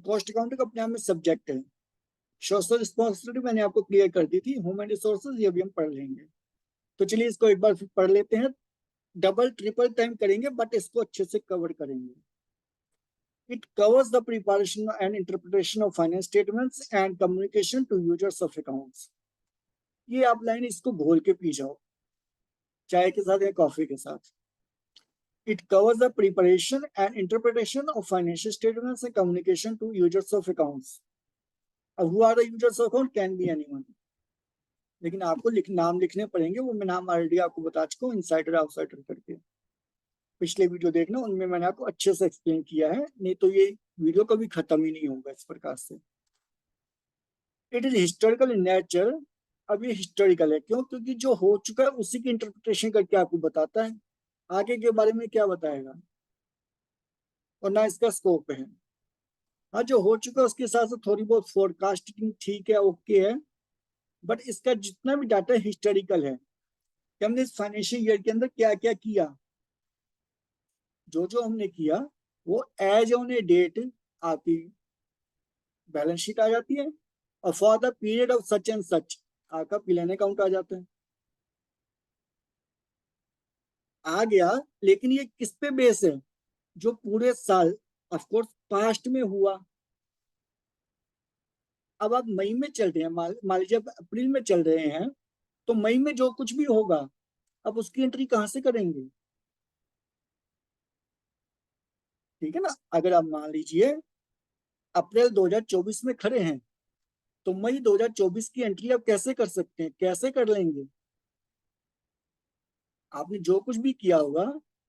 कॉस्ट अकाउंटिंग अपने आप में सब्जेक्ट है। सोशल रिस्पॉन्सिबिलिटी मैंने आपको क्लियर कर दी थी। ह्यूमन रिसोर्सेज ये भी हम पढ़ लेंगे। तो चलिए इसको एक बार फिर पढ़ लेते हैं। डबल ट्रिपल टाइम करेंगे बट इसको अच्छे से कवर करेंगे। It covers the preparation and interpretation of finance statements and communication to users of accounts. ये आप लाइन इसको घोल के पी जाओ, चाय के साथ या कॉफी के साथ। It covers the preparation and interpretation of financial statements and communication to users of accounts. अब who are the users of account? Can be anyone. लेकिन आपको नाम लिखने पड़ेंगे, वो मैं नाम ऑलरेडी आपको बता चुका हूँ, इनसाइडर आउटसाइडर करके। पिछले वीडियो देखना, उनमें मैंने आपको अच्छे से एक्सप्लेन किया है, नहीं तो ये वीडियो कभी खत्म ही नहीं होगा इस प्रकार से। It is historical in nature. अब ये हिस्टोरिकल है क्यों? क्योंकि जो हो चुका है उसी की इंटरप्रिटेशन करके आपको बताता है, आगे के बारे में क्या बताएगा, और ना इसका स्कोप है। हाँ, जो हो चुका है उसके साथ साथ थोड़ी बहुत फोरकास्टिंग ठीक है, ओके है, बट इसका जितना भी डाटा हिस्टोरिकल है कि हमने इस फाइनेंशियल ईयर के अंदर क्या क्या किया, जो जो हमने किया वो एज ऑन ए डेट आपकी बैलेंस शीट आ जाती है, और for the period of such and such आपका पिल अकाउंट आ जाता है। आ गया, लेकिन ये किस पे बेस है? जो पूरे साल ऑफकोर्स पास्ट में हुआ। अब आप मई में चल रहे हैं, मान लीजिए आप अप्रैल में चल रहे हैं, तो मई में जो कुछ भी होगा अब उसकी एंट्री कहाँ से करेंगे? ठीक है ना। अगर आप मान लीजिए अप्रैल 2024 में खड़े हैं, तो मई 2024 की एंट्री आप कैसे कर सकते हैं, कैसे कर लेंगे? आपने जो कुछ भी किया होगा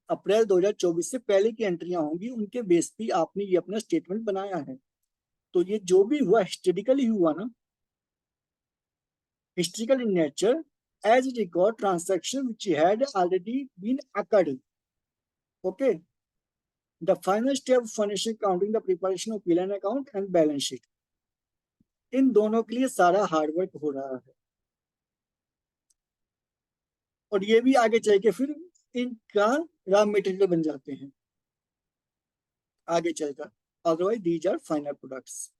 अप्रैल 2024 से पहले की एंट्रियां होंगी, उनके बेस पे आपने ये अपना स्टेटमेंट बनाया है। तो ये जो भी हुआ हिस्टोरिकली हुआ ना, historical in nature, as it record transaction which had already been occurred. Okay. The final step of financial accounting, the preparation of P&L account and balance sheet. इन दोनों के लिए सारा हार्डवर्क हो रहा है, और ये भी आगे चल के फिर इनका रॉ मटेरियल बन जाते हैं आगे चलकर। Otherwise these are final products.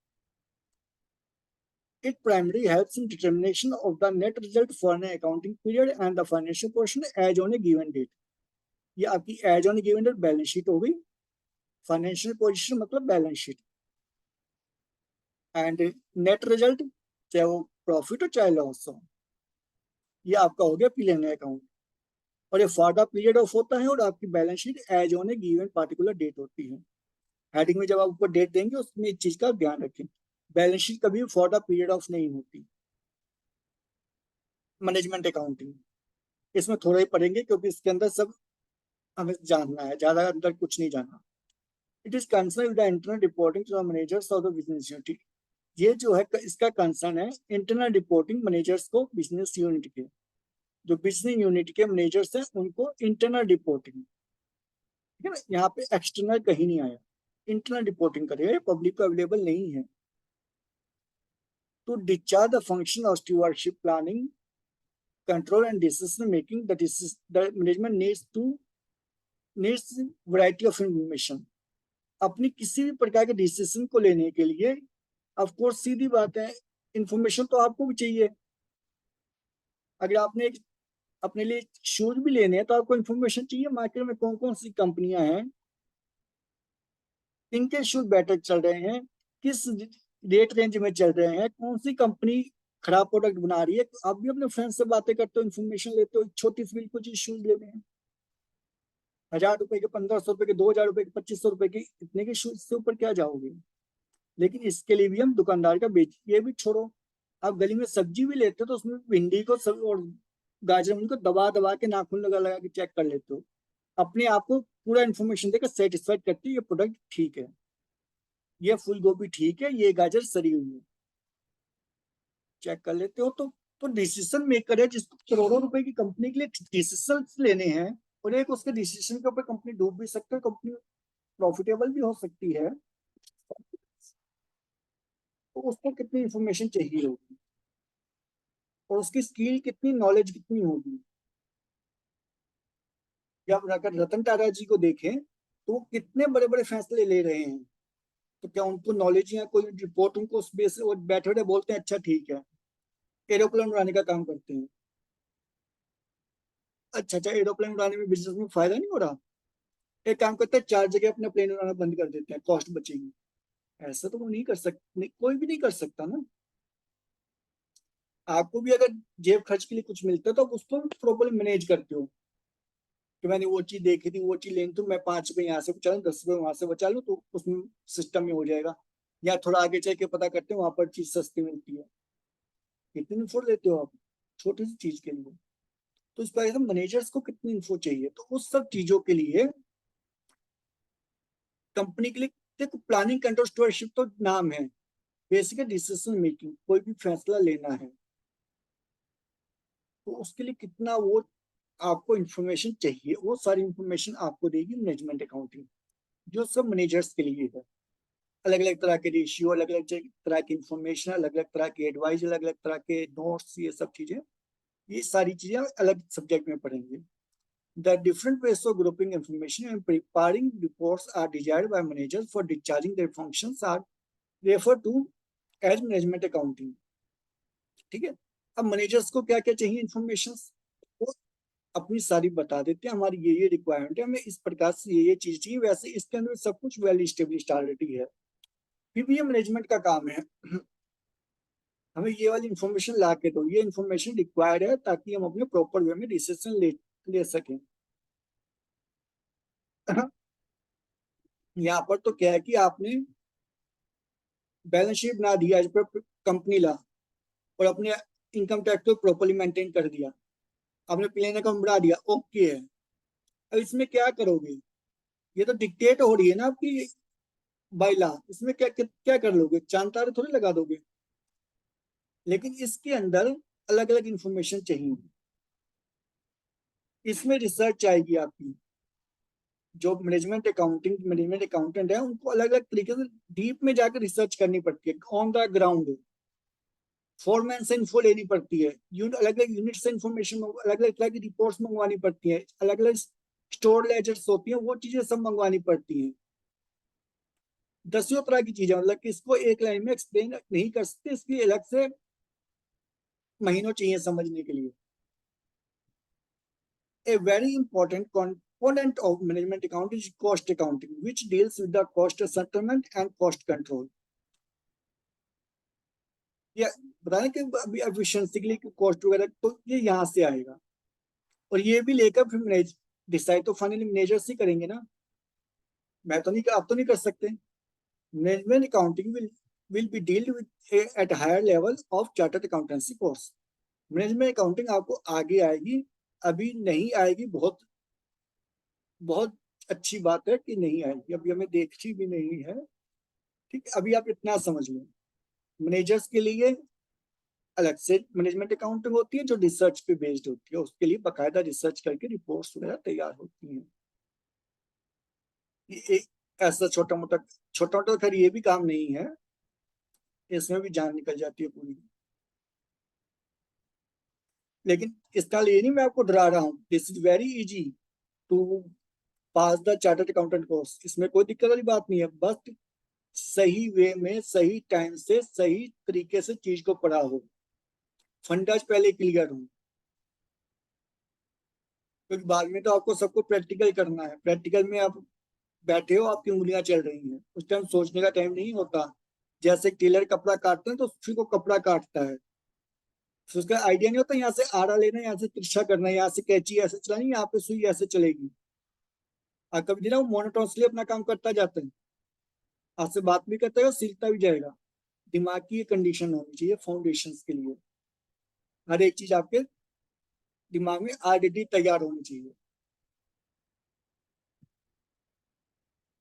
It primarily helps in determination of the net result for an accounting period and the financial portion as on a given date. ये आपकी as on given date balance sheet हो गई। Financial position मतलब balance sheet, and net result चाहे वो profit हो चाहे loss हो, ये आपका हो गया पीएल अकाउंट। और ये फॉर द पीरियड ऑफ होता है, और आपकी balance sheet as on a given particular date होती है। हेडिंग में जब आप ऊपर डेट देंगे उसमें इस चीज का ध्यान रखें, बैलेंस शीट कभी फॉर द पीरियड ऑफ नहीं होती। मैनेजमेंट अकाउंटिंग इसमें थोड़ा ही पढ़ेंगे क्योंकि इसके अंदर सब हमें जानना है, ज्यादा अंदर कुछ नहीं जानना। It is concern with the internal reporting to the managers of the business unit. ये जो है इसका कंसर्न है इंटरनल रिपोर्टिंग मैनेजर्स को, बिजनेस यूनिट के जो बिजनेस यूनिट के मैनेजर्स हैं उनको इंटरनल रिपोर्टिंग। ठीक है ना, यहाँ पे एक्सटर्नल कहीं नहीं आया, इंटरनल रिपोर्टिंग करेगा, ये पब्लिक को अवेलेबल नहीं है। To discharge the function of stewardship planning control and decision making, that is the management needs to needs variety of information. अपनी किसी भी प्रकार के डिसीजन को लेने के लिए ऑफ कोर्स सीधी बात है, इंफॉर्मेशन तो आपको भी चाहिए। अगर आपने अपने लिए शूज भी लेने हैं तो आपको इंफॉर्मेशन चाहिए मार्केट में कौन कौन सी कंपनियां हैं, किनके शूज बेटर चल रहे हैं, किस रेट रेंज में चल रहे हैं, कौन सी कंपनी खराब प्रोडक्ट बना रही है। आप भी अपने फ्रेंड से बातें करते हो, इन्फॉर्मेशन लेते हो, छोटी सी बिल्कुल चीज शूज लेने हैं, 1000 रुपए के, 1500 रुपए के, 2000 रुपए के, 2500 रुपए के, इतने के शूज से ऊपर क्या जाओगे। लेकिन इसके लिए भी हम दुकानदार का बेच, ये भी छोड़ो, आप गली में सब्जी भी लेते हो तो उसमें भिंडी को सब और गाजर उनको दबा दबा के नाखून लगा लगा के चेक कर लेते हो। अपने आप को पूरा इन्फॉर्मेशन देकर सेटिस्फाइड करते हो ये प्रोडक्ट ठीक है, ये फूल गोभी ठीक है, ये गाजर सड़ी हुई है, चेक कर लेते हो। तो डिसीजन मेकर है जिसको करोड़ों रुपए की कंपनी के लिए डिसीजन लेने हैं, और एक उसके डिसीजन के ऊपर कंपनी डूब भी सकती है, कंपनी प्रॉफिटेबल भी हो सकती है, तो उसको कितनी इंफॉर्मेशन चाहिए होगी और उसकी स्किल कितनी, नॉलेज कितनी होगी। जब अगर रतन टाटा जी को देखें तो वो कितने बड़े बड़े फैसले ले रहे हैं, तो क्या उनको नॉलेज या कोई रिपोर्ट उनको उस बेस वो बैठे बैठे बोलते हैं अच्छा ठीक है, एरोप्लेन उड़ाने का काम करते हैं, अच्छा अच्छा एरोप्लेन उड़ाने में बिजनेस में फायदा नहीं हो रहा, एक काम करते हैं 4 जगह अपना प्लेन उड़ाना बंद कर देते हैं, कॉस्ट बचेगी। ऐसा तो वो नहीं कर सकते, कोई भी नहीं कर सकता ना। आपको भी अगर जेब खर्च के लिए कुछ मिलता है तो आप उसको प्रॉपरली मैनेज करते हो कि मैंने वो चीज देखी थी, वो चीज लेनी, तो मैं 5 रुपए यहाँ से बचा लूँ, 10 रुपए वहां से बचा लूँ, तो उसमें सिस्टम में हो जाएगा। या थोड़ा आगे चल के पता करते हैं वहां पर चीज सस्ती मिलती है, कितनी इन्फो लेते हो आप छोटी सी चीज के लिए। तो इस बारे में मैनेजर्स को कितनी इन्फो चाहिए, तो उस सब चीजों के लिए कंपनी के लिए देखो, प्लानिंग कंट्रोल स्टोरशिप तो नाम है, बेसिक डिसीजन मेकिंग, कोई भी फैसला लेना है तो उसके लिए कितना वो आपको इंफॉर्मेशन चाहिए, वो सारी इंफॉर्मेशन आपको देगी मैनेजमेंट अकाउंटिंग, जो सब मैनेजर्स के लिए है। अलग अलग तरह के रेशियो, अलग अलग तरह की इंफॉर्मेशन, अलग अलग तरह के एडवाइस, अलग अलग तरह के नोट्स, ये सब चीजें, ये सारी चीजें अलग सब्जेक्ट में पढ़ेंगे। The different ways of grouping information and preparing reports are desired by managers for discharging their functions are referred to as management accounting। ठीक है, अब मैनेजर्स को क्या क्या चाहिए इंफॉर्मेशन, वो अपनी सारी बता देते हैं, हमारी ये रिक्वायरमेंट है, हमें इस प्रकार से ये चीज चाहिए, वैसे इसके अंदर सब कुछ वेल स्टेब्लिश्ड ऑलरेडी है। फिर भी ये मैनेजमेंट का काम है हमें ये वाली इंफॉर्मेशन ला के दो, ये इंफॉर्मेशन रिक्वायर्ड है ताकि हम अपने प्रॉपर वे में डिसीजन ले सकें यहाँ पर तो क्या है कि आपने बैलेंस शीट बना दिया एज पर कंपनी ला, और अपने इनकम टैक्स को प्रॉपरली मेंटेन कर दिया, आपने प्लेन अकाउंट बना दिया, ओके है। अब इसमें क्या करोगे, ये तो डिक्टेट हो रही है ना आपकी बाई लॉ, इसमें क्या क्या कर लोगे, चांद तारे थोड़ी लगा दोगे। लेकिन इसके अंदर अलग अलग इंफॉर्मेशन चाहिए, इसमें रिसर्च आएगी आपकी, जो मैनेजमेंट अकाउंटेंट है उनको अलग अलग तरीके से डीप में जाकर रिसर्च करनी पड़ती है, ऑन द ग्राउंड फॉरमैन से इन्फो लेनी पड़ती है, अलग अलग यूनिट से इन्फॉर्मेशन, अलग अलग तरह की रिपोर्ट्स मंगवानी पड़ती है, अलग अलग स्टोर लेजर्स होती हैं, वो चीजें सब मंगवानी पड़ती हैं, दसियों तरह की चीजें, मतलब कि इसको एक लाइन में एक्सप्लेन नहीं कर सकते, इसकी अलग से महीनों चाहिए समझने के लिए। A very important component of management account is cost accounting, which deals with the cost settlement and cost control। ये बताने कि अभी एफिशिएंसी के लिए कॉस्ट वगैरह तो ये यहाँ से आएगा, और ये भी लेकर फिर मैनेज डिसाइड तो फाइनली मैनेजर्स ही करेंगे ना, मैं तो नहीं, आप तो नहीं कर सकते। Management accounting will be dealt with at higher level of chartered accountancy course. Management accounting आपको आगे आएगी, अभी नहीं आएगी, बहुत बहुत अच्छी बात है कि नहीं आएगी, अभी हमें देखी भी नहीं है। ठीक है, अभी आप इतना समझ लो, मैनेजर्स के लिए अलग से मैनेजमेंट अकाउंटिंग होती है जो रिसर्च पे बेस्ड होती है, उसके लिए बाकायदा रिसर्च करके रिपोर्ट्स वगैरह तैयार होती हैं। ये एक ऐसा छोटा मोटा खैर ये भी काम नहीं है, इसमें भी जान निकल जाती है पूरी। लेकिन इसका लिए नहीं मैं आपको डरा रहा हूँ, this is very easy to pass the chartered accountant course, इसमें कोई दिक्कत वाली बात नहीं है, बस सही वे में सही टाइम से सही तरीके से चीज को पढ़ा हो, फंडाज पहले क्लियर हो, क्योंकि बाद में तो आपको सबको प्रैक्टिकल करना है। प्रैक्टिकल में आप बैठे हो, आपकी उंगलियां चल रही हैं, उस टाइम सोचने का टाइम नहीं होता। जैसे टेलर कपड़ा काटते हैं तो फिर को कपड़ा काटता है, फिर उसका आइडिया नहीं होता यहाँ से आड़ा लेना है, यहाँ से तिरछा करना है, यहाँ से कैंची ऐसे चलानी, यहाँ पे सुई ऐसे चलेगी। आप कभी देखना वो मोनोटोनसली अपना काम करता जाता है, आपसे बात भी करता है और सीखता भी जाएगा। दिमाग की ये कंडीशन होनी चाहिए फाउंडेशन के लिए, हर एक चीज आपके दिमाग में ऑलरेडी तैयार होनी चाहिए,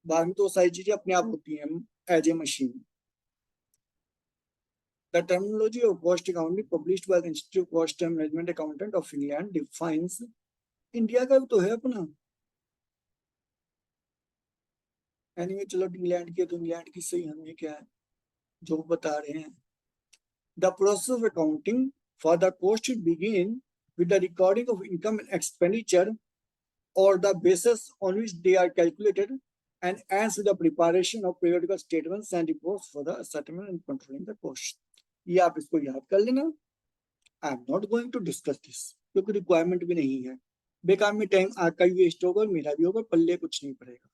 बाद में तो सारी चीजें अपने आप होती हैं as a machine. The terminology of cost accounting published by the Institute of Cost and Management Accountant of Finland defines, India का भी तो है अपना, एनीवे चलो इंग्लैंड की, तो इंग्लैंड की सही, हमें क्या है जो बता रहे हैं। The process of accounting for the cost should begin with the recording of income and expenditure or the basis on which they are calculated, and ends with the preparation of periodical statements and reports for the settlement and controlling the cost। ये आप इसको याद कर लेना। I am not going to discuss this, क्योंकि requirement भी नहीं है, बेकार में टाइम आपका भी वेस्ट होगा, मेरा भी होगा, पल्ले कुछ नहीं पड़ेगा।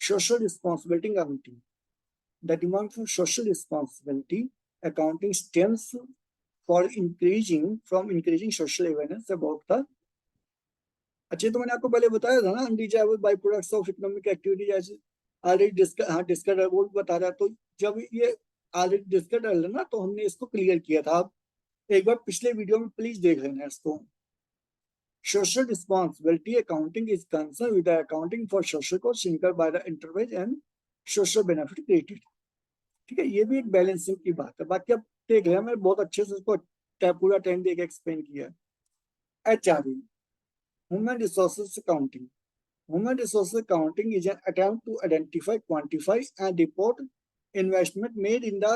Social responsibility accounting, the demand for social responsibility accounting stems for increasing from increasing social awareness about the, अच्छे तो मैंने आपको पहले बताया था ना, undesirable by products of economic activity, जैसे ऑलरेडी डिस्कस वो भी बता रहा। तो जब ये ऑलरेडी डिस्कस है ना, तो हमने इसको क्लियर किया था, आप एक बार पिछले वीडियो में प्लीज देख लेना इसको। Social responsibility accounting is concern with the accounting for social cost incurred by the enterprise and social benefit created. ठीक है, ये भी एक बैलेंसिंग की बात है। बाकी अब देख रहे हैं, मैं बहुत अच्छे से उसको पूरा टाइम देके एक्सप्लेन किया है। HRE, human resources accounting. Human resources accounting is an attempt to identify, quantify, and report investment made in the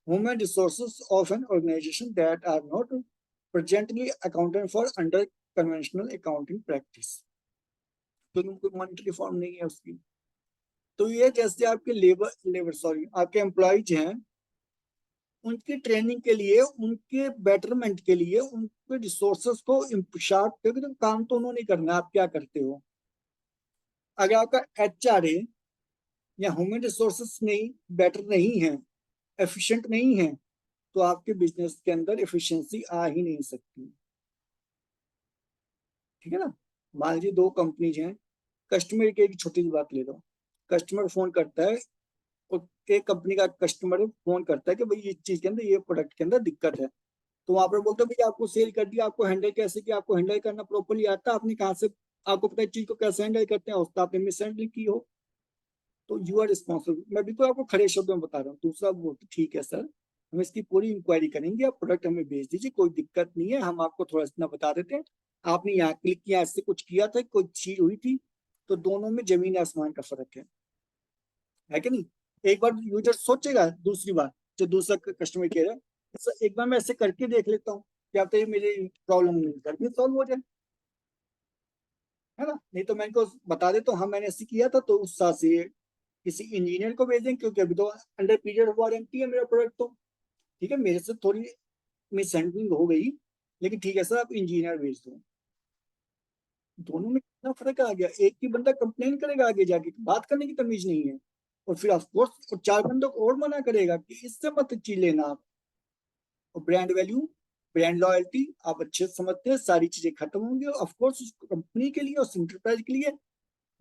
human resources of an organization that are not presently accounted for under conventional accounting practice। क्योंकि कोई monetary form नहीं है उसकी। तो ये जैसे आपके आपके एम्प्लॉयज हैं, उनकी ट्रेनिंग के लिए, उनके बेटरमेंट के लिए, उनके रिसोर्सेस को शार्प, क्योंकि तो काम तो उन्होंने करना है, आप क्या करते हो। अगर आपका HRA या ह्यूमन रिसोर्सेस नहीं बेटर नहीं है, एफिशिएंट नहीं है, तो आपके बिजनेस के अंदर एफिशिएंसी आ ही नहीं सकती। ठीक है ना। मान लीजिए दो कंपनीज हैं, कस्टमर की एक छोटी सी बात ले लो। कस्टमर फोन करता है, और एक कंपनी का कस्टमर फोन करता है कि भाई ये चीज के अंदर, ये प्रोडक्ट के अंदर दिक्कत है। तो वहां पर बोलते हैं भाई आपको सेल कर दिया, आपको हैंडल कैसे किया, आपको हैंडल करना प्रॉपरली आता, आपने कहाँ से, आपको पता है चीज को कैसे हैंडल करते हैं, उसका आपने मिस हैंडल की हो, तो यू आर रिस्पॉन्सिबल। मैं बिल्कुल आपको खड़े शब्दों में बता रहा हूँ। दूसरा वो ठीक है सर, हम इसकी पूरी इंक्वायरी करेंगे, आप प्रोडक्ट हमें भेज दीजिए, कोई दिक्कत नहीं है, हम आपको थोड़ा इतना बता देते हैं, आपने यहाँ क्लिक किया, इससे कुछ किया था, कोई चीज हुई थी, तो दोनों में जमीन आसमान का फर्क है कि नहीं। एक बार यूजर सोचेगा, दूसरी बार जो दूसरा कस्टमर केयर है, एक बार मैं ऐसे करके देख लेता हूँ, क्या तो ये मेरी प्रॉब्लम नहीं कर भी सॉल्व हो जाए, है ना। नहीं तो मैं इनको बता देता हूँ, हाँ मैंने ऐसे किया था, तो उस हिसाब से किसी इंजीनियर को भेजें, क्योंकि अभी तो अंडर पीरियड वारंटी है मेरा प्रोडक्ट। तो ठीक है, मेरे से थोड़ी मिसहैंडलिंग हो गई, लेकिन ठीक है सर, आप इंजीनियर भेज दो। दोनों में कितना फर्क आ गया। एक ही बंदा कंप्लेन करेगा, आगे जाके बात करने की तमीज नहीं है, और फिर ऑफकोर्स और चार बंदों को और मना करेगा कि इससे मत चीज लेना आप। और ब्रांड वैल्यू, ब्रांड लॉयल्टी आप अच्छे से समझते हैं, सारी चीजें खत्म होंगी, और ऑफकोर्स उस कंपनी के लिए और इंटरप्राइज के लिए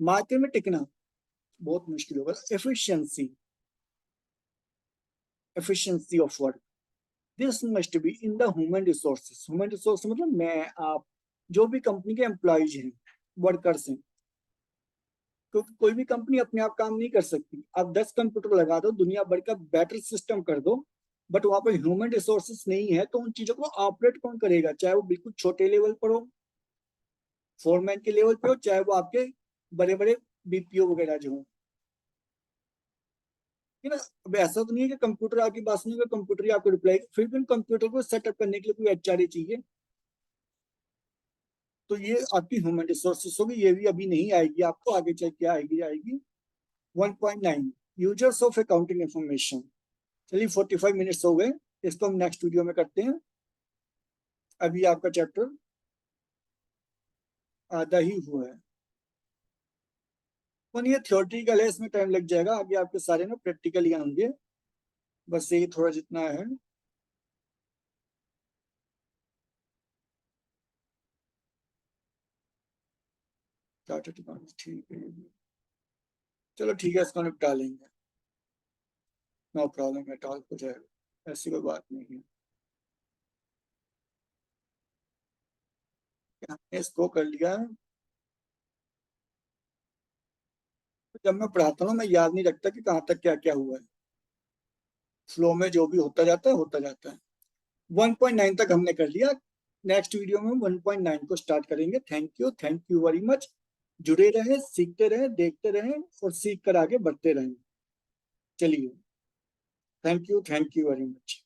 मार्केट में टिकना बहुत मुश्किल होगा। Efficiency, efficiency of work, this must be in the human resources. Human resource मतलब मैं, आप, जो भी कंपनी के एम्प्लॉयज हैं, वर्कर्स हैं। क्योंकि कोई भी कंपनी अपने आप काम नहीं कर सकती। आप 10 कंप्यूटर लगा दो, दुनिया भर का बैटर सिस्टम कर दो, बट वहां पर ह्यूमन रिसोर्सेस नहीं है, तो उन चीजों को ऑपरेट कौन करेगा, चाहे वो बिल्कुल छोटे लेवल पर हो, फोरमैन के लेवल पे हो, चाहे वो आपके बड़े बड़े BPO वगैरह जो हो। है ना। अब ऐसा तो नहीं है कि कंप्यूटर आपकी बात सुनेगा, कंप्यूटर ही आपको रिप्लाई, फिर भी कंप्यूटर को सेटअप करने के लिए कोई HRA चाहिए। तो ये आपकी ह्यूमन रिसोर्सेस होगी, ये भी अभी नहीं आएगी आपको, आगे चल के आएगी 1.9 यूजर्स ऑफ अकाउंटिंग इंफॉर्मेशन। चलिए 45 मिनट्स हो गए, इसको हम नेक्स्ट वीडियो में करते हैं। अभी आपका चैप्टर आधा ही हुआ है, पर ये थियोरटिकल है, इसमें टाइम लग जाएगा, आगे आपके सारे ना प्रैक्टिकल ही आएंगे, बस यही थोड़ा जितना है। ठीक है, चलो ठीक है, इसको निपटा लेंगे, नो प्रॉब्लम एट ऑल, हो जाएगा, ऐसी कोई बात नहीं है। हमने इसको कर लिया है। जब मैं पढ़ाता हूँ मैं याद नहीं रखता कि कहाँ तक क्या क्या हुआ है, फ्लो में जो भी होता जाता है। 1.9 तक हमने कर लिया, नेक्स्ट वीडियो में 1.9 को स्टार्ट करेंगे। Thank you very much. जुड़े रहें, सीखते रहें, देखते रहें और सीख कर आगे बढ़ते रहें। चलिए, थैंक यू वेरी मच।